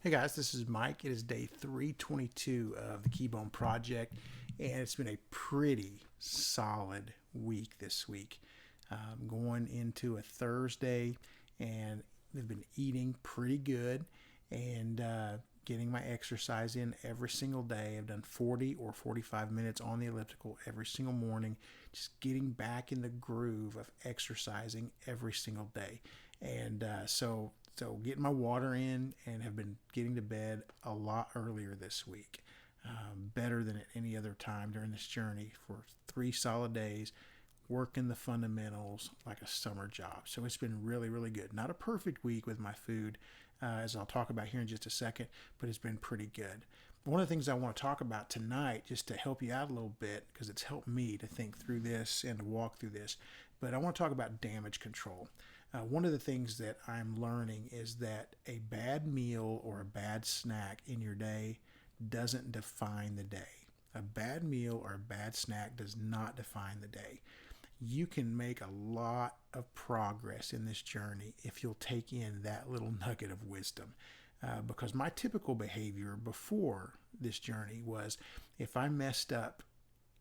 Hey guys, this is Mike. It is day 322 of the Keybone Project, and it's been a pretty solid week this week. Going into a Thursday, and I've been eating pretty good and getting my exercise in every single day. I've done 40 or 45 minutes on the elliptical every single morning, just getting back in the groove of exercising every single day. And so getting my water in and have been getting to bed a lot earlier this week, better than at any other time during this journey for 3 solid days, working the fundamentals like a summer job. So it's been really, really good. Not a perfect week with my food, as I'll talk about here in just a second, but it's been pretty good. One of the things I want to talk about tonight, just to help you out a little bit, because it's helped me to think through this and to walk through this, but I want to talk about damage control. One of the things that I'm learning is that a bad meal or a bad snack in your day doesn't define the day. A bad meal or a bad snack does not define the day. You can make a lot of progress in this journey if you'll take in that little nugget of wisdom. Because my typical behavior before this journey was, if I messed up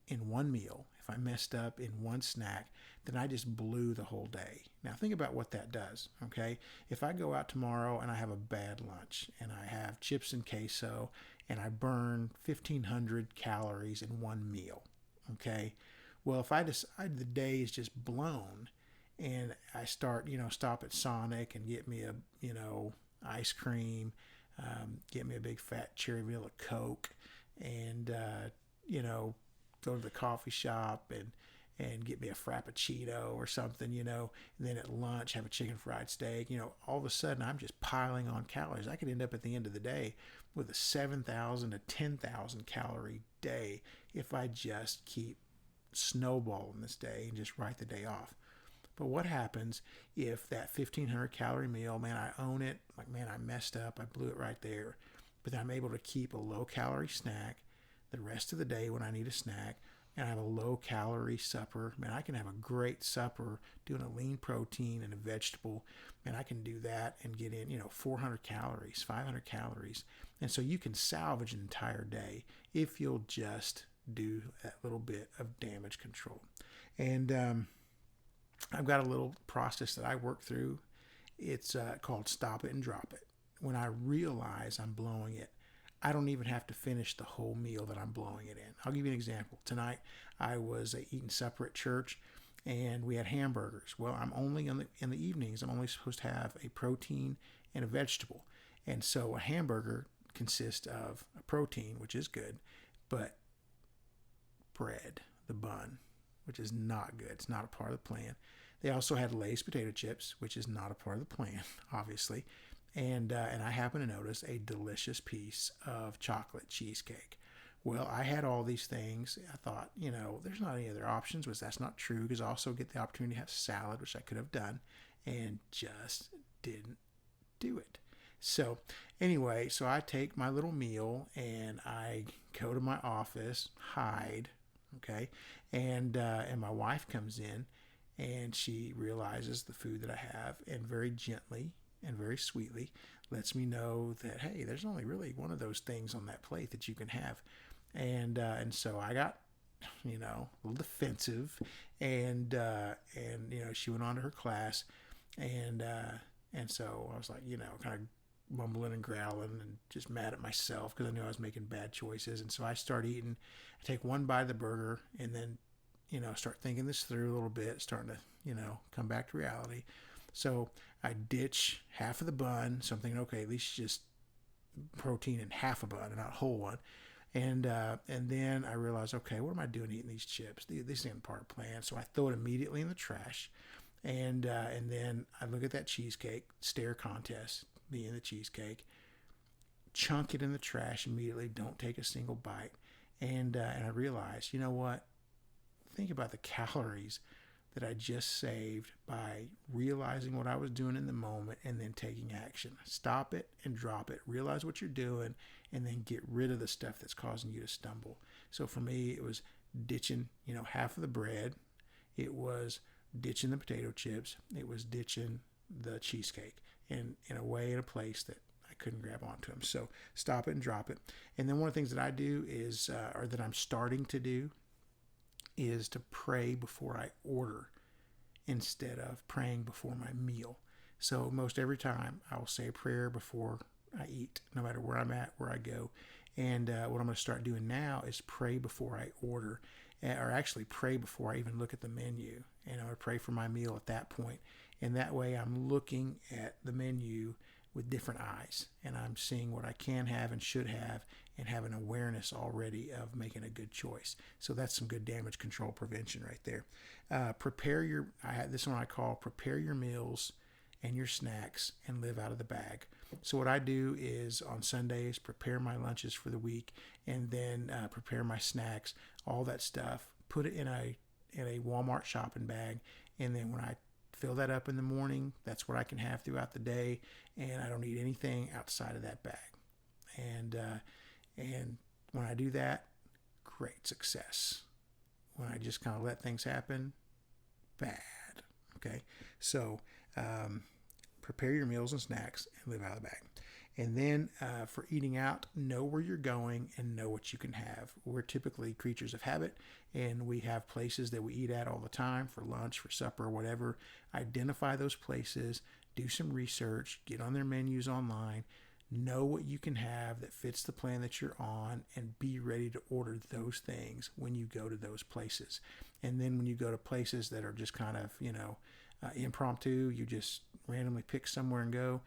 in one meal, if I messed up in one snack, then I just blew the whole day. Now think about what that does, okay? If I go out tomorrow and I have a bad lunch and I have chips and queso and I burn 1,500 calories in one meal, okay? Well, if I decide the day is just blown and I start, stop at Sonic and get me a, ice cream, get me a big fat cherry vanilla Coke, and, go to the coffee shop and get me a frappuccino or something, and then at lunch have a chicken fried steak. All of a sudden I'm just piling on calories. I could end up at the end of the day with a 7,000 to 10,000 calorie day if I just keep snowballing this day and just write the day off. But what happens if that 1,500 calorie meal, man, I own it, like, man, I messed up, I blew it right there, but then I'm able to keep a low calorie snack the rest of the day when I need a snack, and I have a low calorie supper. Man, I can have a great supper doing a lean protein and a vegetable. Man, I can do that and get in, 400 calories, 500 calories. And so you can salvage an entire day if you'll just do that little bit of damage control. And I've got a little process that I work through. It's called stop it and drop it. When I realize I'm blowing it, I don't even have to finish the whole meal that I'm blowing it in. I'll give you an example. Tonight, I was eating supper at church, and we had hamburgers. Well, I'm only in the evenings. I'm only supposed to have a protein and a vegetable, and so a hamburger consists of a protein, which is good, but bread, the bun, which is not good. It's not a part of the plan. They also had Lay's potato chips, which is not a part of the plan, obviously. And I happened to notice a delicious piece of chocolate cheesecake. Well, I had all these things. I thought, there's not any other options, which that's not true, because I also get the opportunity to have salad, which I could have done, and just didn't do it. So anyway, so I take my little meal and I go to my office, hide, okay, and my wife comes in and she realizes the food that I have, and very gently and very sweetly lets me know that, hey, there's only really one of those things on that plate that you can have. And so I got, a little defensive, and she went on to her class, and so I was like, kind of mumbling and growling and just mad at myself because I knew I was making bad choices. And so I start eating. I take one bite of the burger and then, start thinking this through a little bit, starting to, come back to reality. So I ditch half of the bun, so I'm thinking, okay, at least just protein in half a bun and not a whole one. And then I realize, okay, what am I doing eating these chips? These ain't part of the plan. So I throw it immediately in the trash. And then I look at that cheesecake, stare contest, me and the cheesecake, chunk it in the trash immediately, don't take a single bite. And I realize, you know what? Think about the calories that I just saved by realizing what I was doing in the moment and then taking action. Stop it and drop it. Realize what you're doing and then get rid of the stuff that's causing you to stumble. So for me, it was ditching, half of the bread. It was ditching the potato chips. It was ditching the cheesecake, and in a way, in a place that I couldn't grab onto them. So stop it and drop it. And then one of the things that I do is, or that I'm starting to do, is to pray before I order instead of praying before my meal. So most every time I will say a prayer before I eat, no matter where I'm at, where I go. And what I'm going to start doing now is pray before I order, or actually pray before I even look at the menu. And I'm going to pray for my meal at that point. And that way I'm looking at the menu with different eyes, and I'm seeing what I can have and should have, and have an awareness already of making a good choice. So that's some good damage control prevention right there. This one I call prepare your meals and your snacks and live out of the bag. So what I do is on Sundays, prepare my lunches for the week, and then prepare my snacks, all that stuff, put it in a Walmart shopping bag, and then when I fill that up in the morning, that's what I can have throughout the day, and I don't need anything outside of that bag. And when I do that, great success. When I just kind of let things happen, bad. Okay, so prepare your meals and snacks and live out of the bag. And then for eating out, know where you're going and know what you can have. We're typically creatures of habit, and we have places that we eat at all the time for lunch, for supper, whatever. Identify those places, do some research, get on their menus online, know what you can have that fits the plan that you're on, and be ready to order those things when you go to those places. And then when you go to places that are just kind of, impromptu, you just randomly pick somewhere and go,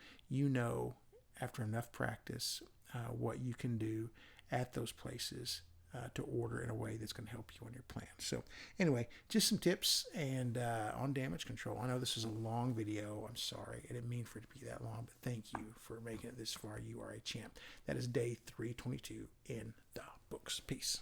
after enough practice, what you can do at those places to order in a way that's going to help you on your plan. So anyway, just some tips and on damage control. I know this is a long video. I'm sorry. I didn't mean for it to be that long, but thank you for making it this far. You are a champ. That is day 322 in the books. Peace.